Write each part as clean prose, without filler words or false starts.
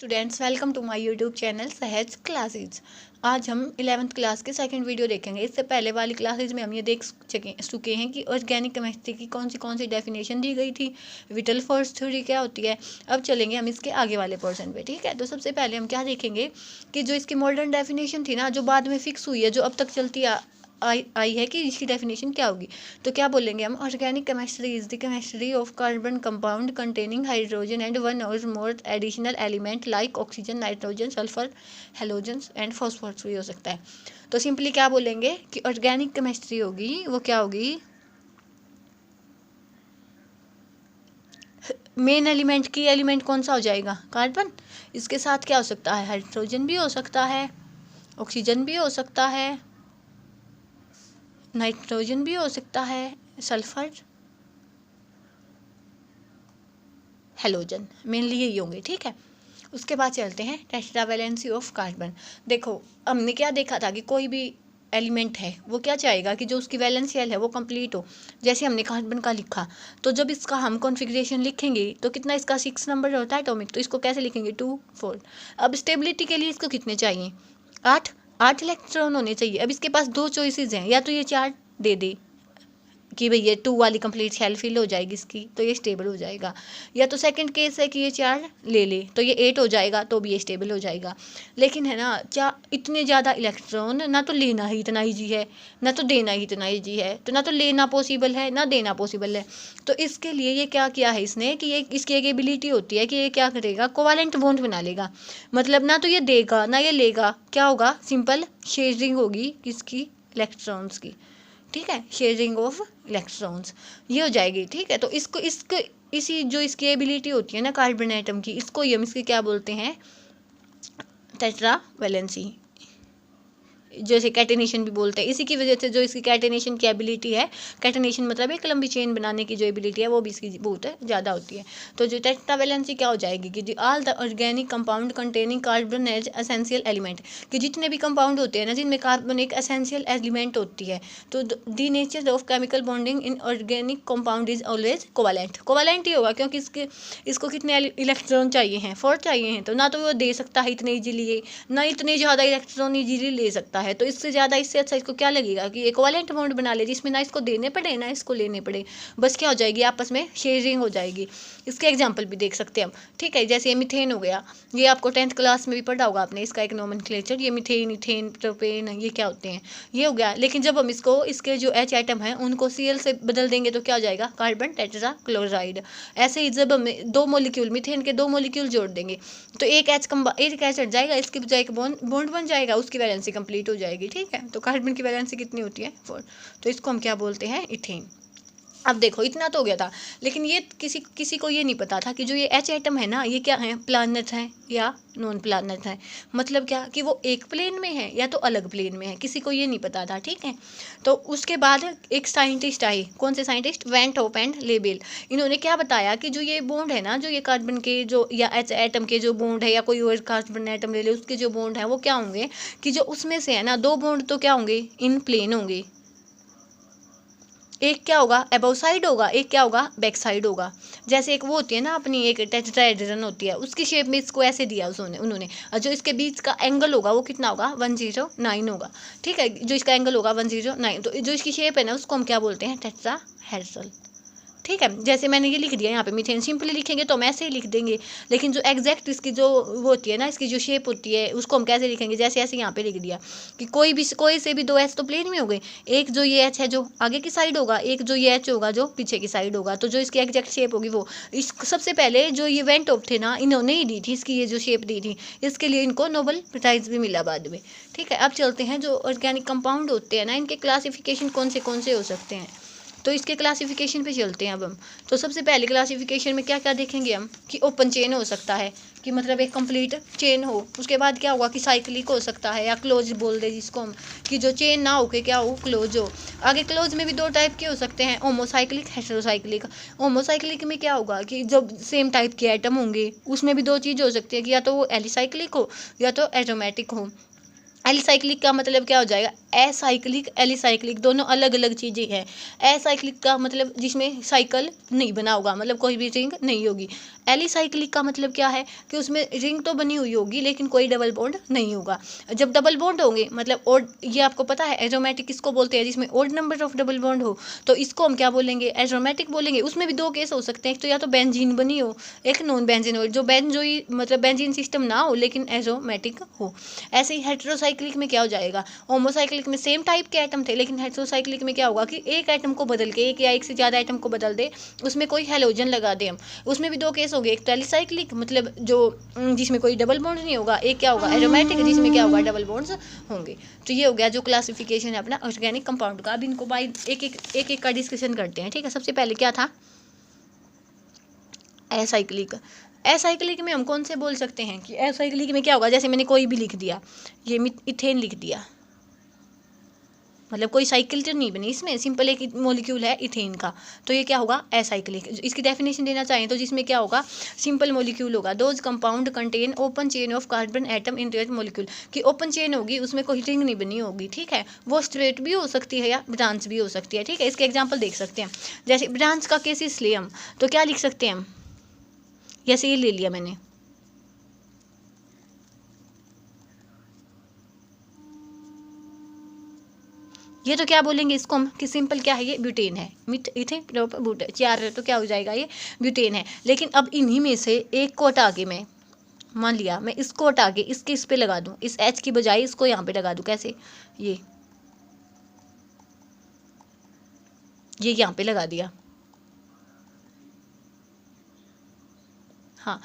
Students, welcome to my YouTube channel Sahaj classes. आज हम 11th class के सेकंड वीडियो देखेंगे। इससे पहले वाली क्लासेज में हम ये देख चुके हैं कि ऑर्गेनिक केमिस्ट्री की कौन सी डेफिनेशन दी गई थी, विटल फोर्स थ्योरी क्या होती है। अब चलेंगे हम इसके आगे वाले पोर्शन पे, ठीक है। तो सबसे पहले हम क्या देखेंगे कि जो इसकी मॉडर्न डेफिनेशन थी ना, जो बाद में फिक्स हुई है, जो अब तक चलती आई है कि इसकी डेफिनेशन क्या होगी। तो क्या बोलेंगे हम, organic chemistry is the chemistry of carbon compound containing hydrogen and one और more additional element like oxygen, nitrogen, sulphur, halogens and phosphorus भी हो सकता है। तो सिंपली क्या बोलेंगे कि ऑर्गेनिक केमिस्ट्री होगी वो क्या होगी, मेन एलिमेंट की एलिमेंट कौन सा हो जाएगा, कार्बन। इसके साथ क्या हो सकता है, हाइड्रोजन भी हो सकता है, ऑक्सीजन भी हो सकता है, नाइट्रोजन भी हो सकता है, सल्फर, हेलोजन, मेनली यही होंगे, ठीक है। उसके बाद चलते हैं टेट्रावैलेंसी ऑफ कार्बन। देखो हमने क्या देखा था कि कोई भी एलिमेंट है वो क्या चाहेगा कि जो उसकी वैलेंस शेल है वो कंप्लीट हो। जैसे हमने कार्बन का लिखा, तो जब इसका हम कॉन्फ़िगरेशन लिखेंगे तो कितना इसका 6 नंबर होता है एटॉमिक, तो इसको कैसे लिखेंगे 2 4। अब स्टेबिलिटी के लिए इसको कितने चाहिए, 8 इलेक्ट्रॉन होने चाहिए। अब इसके पास 2 चॉइसेस हैं, या तो ये 4 दे दे कि भाई ये 2 वाली कंप्लीट शेल फिल हो जाएगी इसकी, तो ये स्टेबल हो जाएगा। या तो सेकंड केस है कि ये 4 ले ले तो ये 8 हो जाएगा, तो भी ये स्टेबल हो जाएगा। लेकिन है ना, क्या इतने ज़्यादा इलेक्ट्रॉन ना तो लेना ही इतना ईजी है, ना तो देना ही इतना ईजी है। तो ना तो लेना पॉसिबल है ना देना पॉसिबल है। तो इसके लिए ये क्या किया है इसने कि ये इसकी एक एबिलिटी होती है कि ये क्या करेगा, कोवालेंट बॉन्ड बना लेगा। मतलब ना तो ये देगा ना ये लेगा, क्या होगा, सिंपल शेयरिंग होगी किसकी, इलेक्ट्रॉन्स की, ठीक है, शेयरिंग ऑफ इलेक्ट्रॉन्स ये हो जाएगी, ठीक है। तो इसको इसको इसी जो इसकी एबिलिटी होती है ना कार्बन एटम की, इसको हम इसकी क्या बोलते हैं, टेट्रावैलेंसी, जैसे कैटेनेशन भी बोलते हैं। इसी की वजह से जो इसकी कैटेनेशन की एबिलिटी है, कैटेनेशन मतलब एक लंबी चेन बनाने की जो एबिलिटी है वो भी इसकी बहुत ज़्यादा होती है। तो जो टेट्रावैलेंसी क्या हो जाएगी कि all the organic compound containing carbon as essential element, कि जितने भी कंपाउंड होते हैं ना जिनमें कार्बन एक एसेंशियल एलिमेंट होती है। तो the nature of chemical bonding in organic compound is always covalent, covalent ही होगा क्योंकि इसको कितने इलेक्ट्रॉन चाहिए हैं, 4 चाहिए हैं। तो ना तो वो दे सकता है इतने ईजिली, ना इतने ज़्यादा इलेक्ट्रॉन ईजिली ले सकता है। तो इससे ज़्यादा इससे अच्छा इसको क्या लगेगा कि एक कोवेलेंट बॉन्ड बना ले जिसमें ना इसको देने पड़े ना इसको लेने पड़े, बस क्या हो जाएगी, आपस में शेयरिंग हो जाएगी। इसके एग्जांपल भी देख सकते हैं हम, ठीक है। जैसे ये मीथेन हो गया, ये आपको 10th क्लास में भी पढ़ा होगा आपने, इसका एक नोमेनक्लेचर, ये मीथेन, इथेन, प्रोपेन, ये क्या होते हैं, ये हो गया। लेकिन जब हम इसको इसके जो H एटम है उनको Cl से बदल देंगे तो क्या हो जाएगा, कार्बन टेट्राक्लोराइड। ऐसे ही जब हम 2 मॉलिक्यूल मीथेन के 2 मॉलिक्यूल जोड़ देंगे तो एक H हट जाएगा, इसके बजाय एक बॉन्ड बन जाएगा, उसकी वैलेंसी कंप्लीट हो जाएगी, ठीक है। तो कार्बन की वैलेंसी कितनी होती है, 4। तो इसको हम क्या बोलते हैं, इथेन। अब देखो इतना तो हो गया था, लेकिन ये किसी को ये नहीं पता था कि जो ये H एटम है ना, ये क्या है, प्लानट है या नॉन प्लानट है। मतलब क्या कि वो एक प्लेन में है या तो अलग प्लेन में है, किसी को ये नहीं पता था, ठीक है। तो उसके बाद एक साइंटिस्ट आए, कौन से साइंटिस्ट, वैन टॉप एंड लेबेल। इन्होंने क्या बताया कि जो ये बॉन्ड है ना, जो ये कार्बन के जो या H एटम के जो बॉन्ड है या कोई और कार्बन एटम ले ले, उसके जो बॉन्ड है वो क्या होंगे कि जो उसमें से है ना 2 बॉन्ड तो क्या होंगे, इन प्लेन होंगे। एक क्या होगा, अबव साइड होगा, एक क्या होगा, बैक साइड होगा। जैसे एक वो होती है ना अपनी एक टेट्राहेड्रन होती है, उसकी शेप में इसको ऐसे दिया उन्होंने। और जो इसके बीच का एंगल होगा वो कितना होगा, 109 होगा, ठीक है। जो इसका एंगल होगा 109, तो जो इसकी शेप है ना उसको हम क्या बोलते हैं, टेट्राहेड्रल, ठीक है। जैसे मैंने ये लिख दिया यहाँ पे मीथेन, सिंपली लिखेंगे तो हम ऐसे ही लिख देंगे, लेकिन जो एग्जैक्ट इसकी जो वो होती है ना, इसकी जो शेप होती है उसको हम कैसे लिखेंगे, जैसे ऐसे यहाँ पे लिख दिया कि कोई से भी 2 H तो प्लेन में हो गए, एक जो ये H है जो आगे की साइड होगा, एक जो ये H होगा जो पीछे की साइड होगा। तो जो इसकी एग्जैक्ट शेप होगी वो इस सबसे पहले जो ये वेंट ऑफ थे ना, इन्होंने ही दी थी इसकी ये जो शेप दी थी, इसके लिए इनको नोबेल प्राइज़ भी मिला बाद में, ठीक है। अब चलते हैं जो ऑर्गेनिक कंपाउंड होते हैं ना, इनके क्लासिफिकेशन कौन से हो सकते हैं। तो इसके क्लासिफिकेशन पे चलते हैं अब हम। तो सबसे पहले क्लासिफिकेशन में क्या क्या देखेंगे हम कि ओपन चेन हो सकता है, कि मतलब एक कंप्लीट चेन हो। उसके बाद क्या होगा कि साइक्लिक हो सकता है, या क्लोज बोल दे जिसको हम, कि जो चेन ना हो के क्या हो, क्लोज हो। आगे क्लोज में भी 2 टाइप के हो सकते हैं, होमोसाइक्लिक, हेटेरोसाइक्लिक। होमोसाइक्लिक में क्या होगा कि जब सेम टाइप के एटम होंगे उसमें भी 2 चीज़ हो सकती है कि या तो वो एलिसाइक्लिक हो या तो एरोमेटिक हो। एलिसाइक्लिक का मतलब क्या हो जाएगा, एसाइक्लिक, एलिसाइक्लिक दोनों अलग अलग चीज़ें हैं। एसाइक्लिक का मतलब जिसमें साइकिल नहीं बना होगा, मतलब कोई भी रिंग नहीं होगी। एलिसाइक्लिक का मतलब क्या है कि उसमें रिंग तो बनी हुई होगी लेकिन कोई डबल बॉन्ड नहीं होगा। जब डबल बॉन्ड होंगे मतलब ओड, ये आपको पता है एरोमेटिक किसको बोलते हैं, जिसमें odd number of double bond हो तो इसको हम क्या बोलेंगे, एरोमेटिक बोलेंगे। उसमें भी दो केस हो सकते हैं, एक तो या तो बेंजीन बनी हो, एक नॉन बेंजीनोइड, जो बेंजोई मतलब बेंजीन सिस्टम ना हो लेकिन एरोमेटिक हो। ऐसे ही हेटेरोसाइक्लिक में क्या हो जाएगा, होमोसाइक्लिक में सेम टाइप के एटम थे लेकिन हेटेरोसाइक्लिक में क्या होगा कि एक एटम को बदल के, एक या एक से ज़्यादा एटम को बदल दे, उसमें कोई हेलोजन लगा दे हम। उसमें भी दो केस हो गए, एक तो एलिसाइक्लिक मतलब जो जिसमें कोई डबल बॉन्ड नहीं होगा, एक क्या होगा एरोमेटिक जिसमें क्या होगा डबल बॉन्ड्स होंगे। तो ये हो गया जो क्लासिफिकेशन है अपना ऑर्गेनिक कंपाउंड का। अब इनको बाय एक का डिस्कशन करते हैं, ठीक है। सबसे पहले क्या था, एसाइक्लिक। एसाइक्लिक में हम कौन से बोल सकते हैं कि एसाइक्लिक में क्या होगा, जैसे मैंने कोई भी लिख दिया, ये इथेन लिख दिया, मतलब कोई साइकिल तो नहीं बनी इसमें, सिंपल एक मॉलिक्यूल है इथेन का, तो ये क्या होगा एसाइक्लिक। इसकी डेफिनेशन देना चाहें तो जिसमें क्या होगा, सिंपल मॉलिक्यूल होगा, those compound contain open chain of carbon atom in their molecule, कि ओपन चेन होगी उसमें कोई रिंग नहीं बनी होगी, ठीक है। वो स्ट्रेट भी हो सकती है या ब्रांच भी हो सकती है, ठीक है। इसके एग्जाम्पल देख सकते हैं, जैसे ब्रांच का केस इसलिए हम तो क्या लिख सकते हैं हम, जैसे ये ले लिया मैंने, ये तो क्या बोलेंगे इसको हम कि सिंपल क्या है, ये ब्यूटेन है, इथेन ब्यूटेन चार, तो क्या हो जाएगा ये ब्यूटेन है। लेकिन अब इन्हीं में से एक को हटा के मैं, मान लिया मैं इसको हटा के इसके इस पे लगा दूं, इस एच की बजाय इसको यहाँ पे लगा दूं, कैसे, ये यहाँ पे लगा दिया, हाँ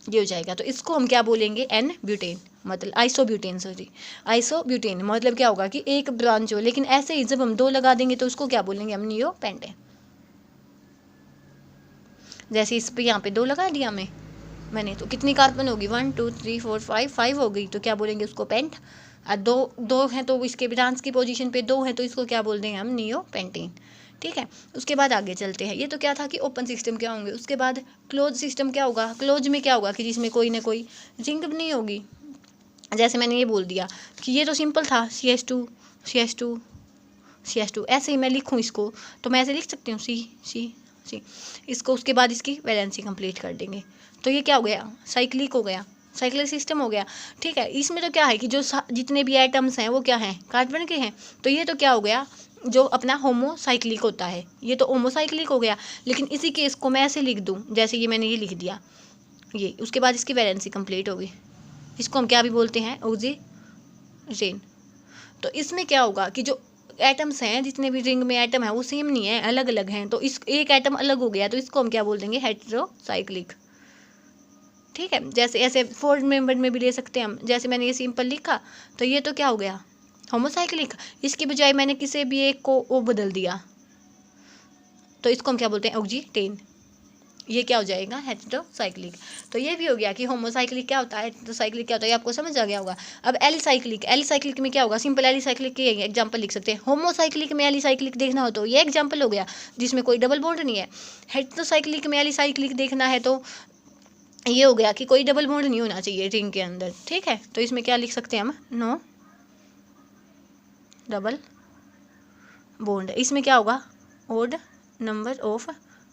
ये हो जाएगा। तो इसको हम क्या बोलेंगे, एन ब्यूटेन, मतलब आइसोब्यूटेन, सॉरी आइसोब्यूटेन। मतलब क्या होगा कि एक ब्रांच हो, लेकिन ऐसे ही जब हम दो लगा देंगे तो उसको क्या बोलेंगे हम, नियोपेंटेन। जैसे इस पे यहाँ पे दो लगा दिया मैंने तो कितनी कार्बन होगी, 1 2 3 4 5 हो गई, तो क्या बोलेंगे उसको पेंट। और दो हैं तो इसके ब्रांच की पोजीशन पे दो हैं तो इसको क्या बोल देंगे हम, नियोपेंटेन, ठीक है। उसके बाद आगे चलते हैं, ये तो क्या था कि ओपन सिस्टम क्या होंगे। उसके बाद क्लोज सिस्टम क्या होगा, क्लोज में क्या होगा कि जिसमें कोई ना कोई रिंग नहीं होगी। जैसे मैंने ये बोल दिया कि ये तो सिंपल था, CH2 CH2 CH2, ऐसे ही मैं लिखूँ इसको तो मैं ऐसे लिख सकती हूँ C इसको, उसके बाद इसकी वैलेंसी कंप्लीट कर देंगे। तो ये क्या हो गया, साइक्लिक हो गया, साइक्लिक सिस्टम हो गया, ठीक है। इसमें तो क्या है कि जो जितने भी एटम्स हैं वो क्या हैं, कार्बन के हैं। तो ये तो क्या हो गया, जो अपना होमोसाइक्लिक होता है, ये तो होमोसाइक्लिक हो गया। लेकिन इसी केस को मैं ऐसे लिख दूँ, जैसे ये मैंने ये लिख दिया, ये उसके बाद इसकी वैलेंसी कंप्लीट होगी, इसको हम क्या भी बोलते हैं, ऑक्सीजन। तो इसमें क्या होगा कि जो एटम्स हैं, जितने भी रिंग में एटम है वो सेम नहीं है, अलग अलग हैं। तो इस एक एटम अलग हो गया तो इसको हम क्या बोल देंगे, हेटेरोसाइक्लिक, ठीक है। जैसे ऐसे 4 मेंबर में भी ले सकते हैं हम, जैसे मैंने ये सिंपल लिखा तो ये तो क्या हो गया, होमोसाइक्लिक। इसकी बजाय मैंने किसी भी एक को ओ बदल दिया तो इसको हम क्या बोलते हैं, ऑक्सीटेन। ये क्या हो जाएगा, हेटेरोसाइक्लिक। तो ये भी हो गया कि होमोसाइक्लिक क्या होता है, हेटेरोसाइक्लिक क्या होता है, आपको समझ आ गया होगा। अब एलिसाइक्लिक में क्या होगा, सिंपल एलिसाइक्लिक के एग्जांपल लिख सकते हैं। होमोसाइक्लिक में एलिसाइक्लिक देखना हो तो ये एग्जांपल हो गया जिसमें कोई डबल बॉन्ड नहीं है। हेटेरोसाइक्लिक में एलिसाइक्लिक देखना है तो ये हो गया कि कोई डबल बॉन्ड नहीं होना चाहिए रिंग के अंदर, ठीक है। तो इसमें क्या लिख सकते हैं हम, नो डबल बॉन्ड। इसमें क्या होगा, odd number of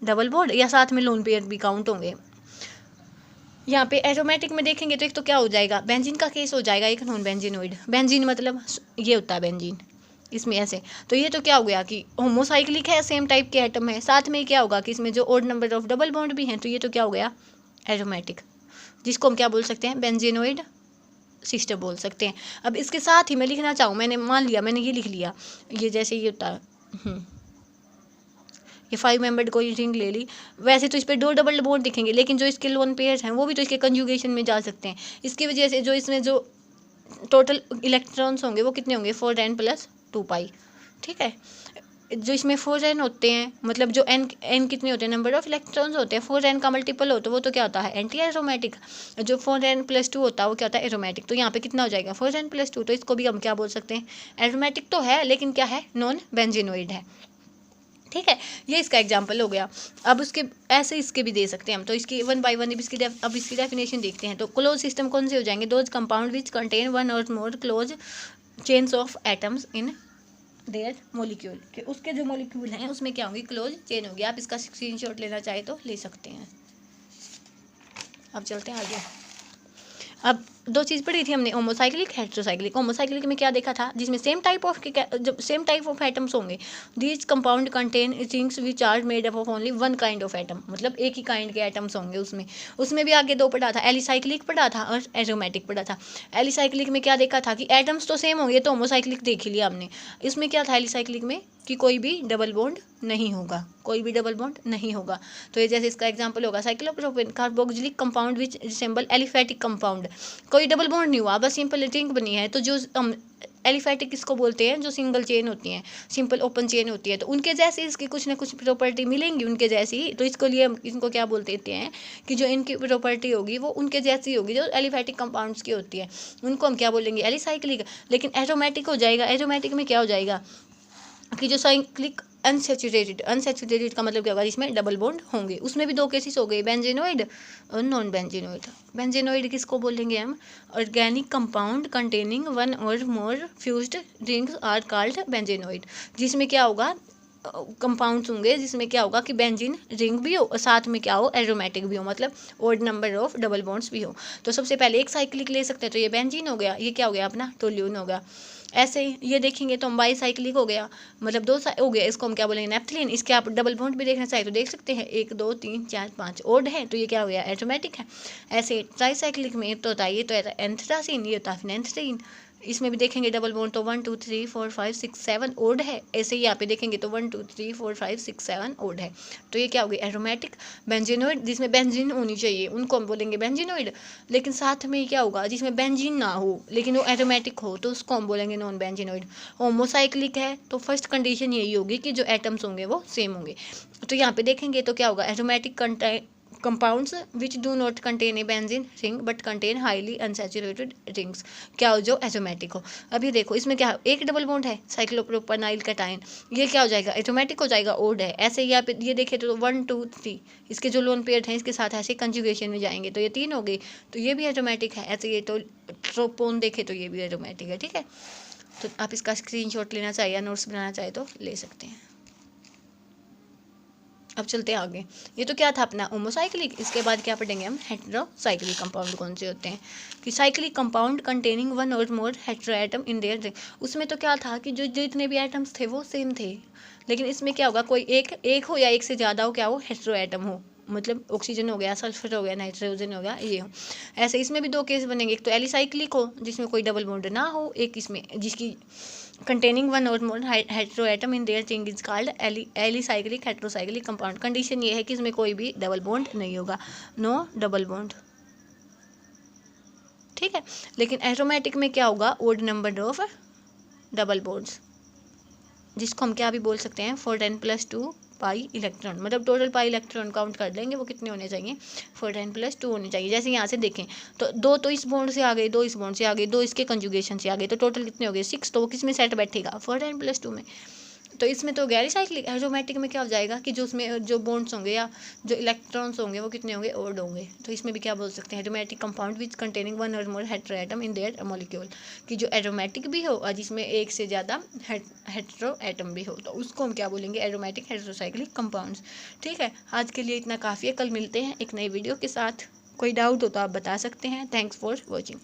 double bond, या साथ में लोन पेयर भी काउंट होंगे। यहाँ पे एरोमेटिक में देखेंगे तो एक तो क्या हो जाएगा, बेंजीन का केस हो जाएगा, एक नॉन बेंजीनोइड। बेंजीन मतलब ये होता है बेंजीन, इसमें ऐसे। तो ये तो क्या हो गया कि होमोसाइक्लिक है, सेम टाइप के एटम है। साथ में क्या होगा कि इसमें जो odd number of double bond भी हैं, तो ये तो क्या हो गया, एरोमेटिक, जिसको हम क्या बोल सकते हैं, बेंजीनोइड सिस्टम बोल सकते हैं। अब इसके साथ ही मैं लिखना चाहूँ, मैंने मान लिया मैंने ये लिख लिया, ये जैसे ये होता है, ये 5 मेंबर्ड कोई रिंग ले ली। वैसे तो इस पर 2 डबल बॉन्ड दिखेंगे, लेकिन जो इसके लोन पेयर्स हैं वो भी तो इसके कंजुगेशन में जा सकते हैं। इसकी वजह से जो इसमें जो टोटल इलेक्ट्रॉन्स होंगे वो कितने होंगे, 4n + 2π, ठीक है। जो इसमें 4n होते हैं, मतलब जो n कितने होते हैं, नंबर ऑफ इलेक्ट्रॉन्स होते हैं, 4n का मल्टीपल हो तो वो तो क्या होता है, एंटी एरोमेटिक। जो 4n + 2 होता है वो क्या होता है, एरोमेटिक। तो यहाँ पे कितना हो जाएगा, 4n + 2, तो इसको भी हम क्या बोल सकते हैं, एरोमेटिक तो है लेकिन क्या है, नॉन बेंजीनोइड है, ठीक है। ये इसका एग्जाम्पल हो गया। अब उसके ऐसे इसके भी दे सकते हैं हम, तो इसकी 1 बाय 1 अब इसकी डेफिनेशन देखते हैं। तो क्लोज सिस्टम कौन से हो जाएंगे, दोज कंपाउंड विच कंटेन 1 और more close chains of atoms in their molecule, कि उसके जो मोलिक्यूल हैं उसमें क्या होंगी, क्लोज चेन होगी। आप इसका स्क्रीनशॉट लेना चाहे तो ले सकते हैं। अब चलते हैं आगे। अब दो चीज़ पढ़ी थी हमने, होमोसाइक्लिक हेटेरोसाइक्लिक। होमोसाइक्लिक में क्या देखा था, जिसमें सेम टाइप ऑफ एटम्स होंगे, these compound contain things which are made up of only one kind of atom, मतलब एक ही काइंड के एटम्स होंगे उसमें भी आगे दो पढ़ा था, एलिसाइक्लिक पढ़ा था और एरोमेटिक पढ़ा था। एलिसाइक्लिक में क्या देखा था कि एटम्स तो सेम होंगे, तो होमोसाइक्लिक देख लिया हमने। इसमें क्या था एलिसाइक्लिक में कि कोई भी डबल बॉन्ड नहीं होगा, कोई भी डबल बॉन्ड नहीं होगा। तो ये जैसे इसका एग्जांपल होगा cyclopropane carboxylic compound which resemble aliphatic compound, कोई डबल बॉन्ड नहीं हुआ, बस सिंपल रिंग बनी है। तो जो एलिफेटिक किसको बोलते हैं, जो सिंगल चेन होती हैं, सिंपल ओपन चेन होती है, तो उनके जैसे इसकी कुछ ना कुछ प्रॉपर्टी मिलेंगी उनके जैसी। तो इसको लिए हम इनको क्या बोलते देते हैं कि जो इनकी प्रॉपर्टी होगी वो उनके जैसी होगी जो एलिफेटिक कंपाउंड्स की होती है, उनको हम क्या बोलेंगे, एलिसाइक्लिक। लेकिन एरोमेटिक हो जाएगा, एरोमेटिक में क्या हो जाएगा कि जो साइक्लिक अनसेचुरेटेड का मतलब क्या होगा, जिसमें डबल बॉन्ड होंगे। उसमें भी दो केसेस हो गए, बेंजेनोइड और नॉन बेंजेनोइड। बेंजेनोइड किसको बोलेंगे हम, ऑर्गेनिक कंपाउंड कंटेनिंग वन और मोर fused rings are called benzenoid. जिसमें क्या होगा, कंपाउंड्स होंगे जिसमें क्या होगा कि बेंजीन रिंग भी हो और साथ में क्या हो, एरोमेटिक भी हो, मतलब odd number of double bonds भी हो। तो सबसे पहले एक साइक्लिक ले सकते हैं, तो ये बेंजीन हो गया, ये क्या हो गया अपना टोल्यून हो गया। ऐसे ही ये देखेंगे तो हम बाईसाइक्लिक हो गया, मतलब दो हो गया, इसको हम क्या बोलेंगे, नेप्थलीन। इसके आप डबल बॉन्ड भी देखना चाहिए तो देख सकते हैं, 1 2 3 4 5 ओड है, तो ये क्या हो गया, एटोमेटिक है। ऐसे ट्राईसाइक्लिक में तो होता है, ये तो है एंथ्रासीन, ये होता है फिनेंथ्रीन। इसमें भी देखेंगे डबल बॉन्ड तो 1 2 3 4 5 6 7 ओड है। ऐसे ही यहाँ पे देखेंगे तो 1 2 3 4 5 6 7 ओड है, तो ये क्या हो गई, एरोमेटिक। बेंजीनोइड जिसमें बेंजीन होनी चाहिए उनको हम बोलेंगे बेंजीनोइड। लेकिन साथ में क्या होगा, जिसमें बेंजीन ना हो लेकिन वो एरोमेटिक हो, तो उसको हम बोलेंगे नॉन बेंजीनोइड। होमोसाइक्लिक है तो फर्स्ट कंडीशन यही होगी कि जो एटम्स होंगे वो सेम होंगे। तो यहाँ पे देखेंगे तो क्या होगा, aromatic compounds which do not contain a benzene ring but contain highly unsaturated rings, क्या हो, जो एरोमेटिक हो। अभी देखो इसमें क्या, एक डबल बॉन्ड है साइक्लोप्रोपेनाइल कैटायन, ये क्या हो जाएगा, एरोमेटिक हो जाएगा, ओड है। ऐसे ही आप ये देखें तो 1 2 3 इसके जो लोन पेयर हैं इसके साथ ऐसे कंजुगेशन में जाएंगे तो ये 3 हो गई, तो ये भी एरोमेटिक है। ऐसे ये तो ट्रोपोन देखे तो ये भी एरोमेटिक है, ठीक है। तो आप इसका स्क्रीनशॉट लेना चाहिए या नोट्स बनाना चाहे तो ले सकते हैं। अब चलते हैं आगे। ये तो क्या था अपना होमोसाइक्लिक, इसके बाद क्या पढ़ेंगे हम, हेटेरोसाइक्लिक कंपाउंड कौन से होते हैं, कि साइक्लिक कंपाउंड कंटेनिंग वन और more heteroatom in their ring. उसमें तो क्या था कि जो जितने भी एटम्स थे वो सेम थे, लेकिन इसमें क्या होगा, कोई एक हो या एक से ज़्यादा हो, क्या हो, हेटेरो एटम हो, मतलब ऑक्सीजन हो गया, सल्फर हो गया, नाइट्रोजन हो गया, ये हो। ऐसे इसमें भी दो केस बनेंगे, एक तो एलिसाइक्लिक हो जिसमें कोई डबल बॉन्ड ना हो, एक इसमें जिसकी containing one or more heteroatom in their ring is called alicyclic heterocyclic compound. Condition ये है कि इसमें कोई भी डबल बॉन्ड नहीं होगा, नो डबल बॉन्ड, ठीक है। लेकिन एरोमेटिक में क्या होगा, odd number of double bonds, जिसको हम क्या भी बोल सकते हैं 4n+2 पाई इलेक्ट्रॉन, मतलब टोटल पाई इलेक्ट्रॉन काउंट कर लेंगे वो कितने होने चाहिए, 4n+2 होने चाहिए। जैसे यहाँ से देखें तो दो तो इस बॉन्ड से आ गए, दो इस बॉन्ड से आ गए, दो इसके कंजुगेशन से आ गए, तो टोटल कितने हो गए 6। तो वो किस में सेट बैठेगा, 4n+2 में। तो इसमें तो गैर साइक्लिक। एरोमेटिक में क्या हो जाएगा कि जो उसमें जो बॉन्ड्स होंगे या जो इलेक्ट्रॉन्स होंगे वो कितने होंगे, ओड होंगे। तो इसमें भी क्या बोल सकते हैं, aromatic compound which containing one और more heteroatom in their molecule, कि जो एरोमेटिक भी हो और जिसमें एक से ज़्यादा हेटेरो एटम भी हो, तो उसको हम क्या बोलेंगे, एरोमेटिक हेटेरोसाइक्लिक कंपाउंड्स, ठीक है। आज के लिए इतना काफ़ी है, कल मिलते हैं एक नई वीडियो के साथ। कोई डाउट हो तो आप बता सकते हैं। Thanks for watching.